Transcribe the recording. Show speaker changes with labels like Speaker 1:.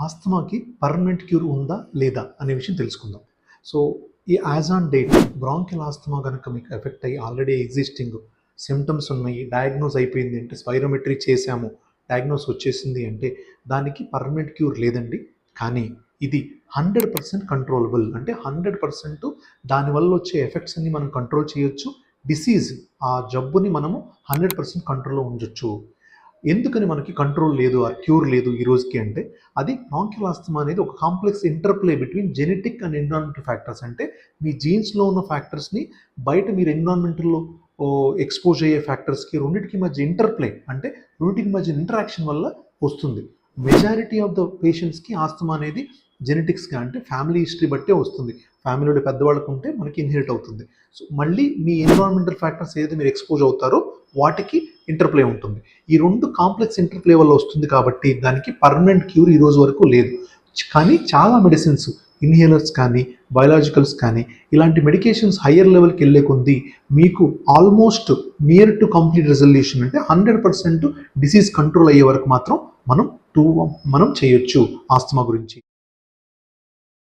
Speaker 1: ఆస్తమాకి permanent cure ఉందా లేదా అనే విషయం తెలుసుకుందాం. సో ఈ as on date bronchial asthma కనుక మీకు ఎఫెక్ట్ అయ్యి ఆల్రెడీ ఎగ్జిస్టింగ్ సిమ్టమ్స్ ఉన్నాయి, డయాగ్నోస్ అయిపోయింది అంటే స్పైరోమెట్రీ చేసాము, డయాగ్నోస్ వచ్చేసింది అంటే దానికి పర్మనెంట్ క్యూర్ లేదండి. కానీ ఇది 100% కంట్రోలబుల్, అంటే 100% దానివల్ల వచ్చే ఎఫెక్ట్స్ అన్ని మనం కంట్రోల్ చేయొచ్చు. డిసీజ్ ఆ జబ్బుని మనము 100% కంట్రోల్లో ఉంచవచ్చు. ఎందుకని మనకి కంట్రోల్ లేదు, ఆ క్యూర్ లేదు ఈ రోజుకి అంటే అది బ్రాంకియల్ ఆస్తమా అనేది ఒక complex interplay between genetic and environmental factors. అంటే మీ జీన్స్లో ఉన్న ఫ్యాక్టర్స్ని బయట మీరు ఎన్విరాన్మెంటల్లో ఎక్స్పోజ్ అయ్యే ఫ్యాక్టర్స్కి రెండింటికి మధ్య ఇంటర్ప్లే, అంటే రెండింటికి మధ్య ఇంటరాక్షన్ వల్ల వస్తుంది. మెజారిటీ ఆఫ్ ద పేషెంట్స్కి ఆస్తమా అనేది జెనెటిక్స్గా అంటే ఫ్యామిలీ హిస్టరీ బట్టే వస్తుంది. ఫ్యామిలీలో పెద్దవాళ్ళకు ఉంటే మనకి ఇన్హెరిట్ అవుతుంది. సో మళ్ళీ మీ ఎన్విరాన్మెంటల్ ఫ్యాక్టర్స్ ఏదైతే మీరు ఎక్స్పోజ్ అవుతారో వాటికి ఇంటర్ప్లే ఉంటుంది. ఈ రెండు కాంప్లెక్స్ ఇంటర్ప్లే వల్ల వస్తుంది కాబట్టి దానికి పర్మనెంట్ క్యూర్ ఈ రోజు వరకు లేదు. కానీ చాలా మెడిసిన్స్, ఇన్హేలర్స్ కానీ బయోలాజికల్స్ కానీ ఇలాంటి మెడికేషన్స్ హయ్యర్ లెవెల్కి వెళ్ళే కొద్దీ మీకు almost near to complete resolution, అంటే 100% డిసీజ్ కంట్రోల్ అయ్యే వరకు మాత్రం మనం చేయొచ్చు ఆస్తమా గురించి.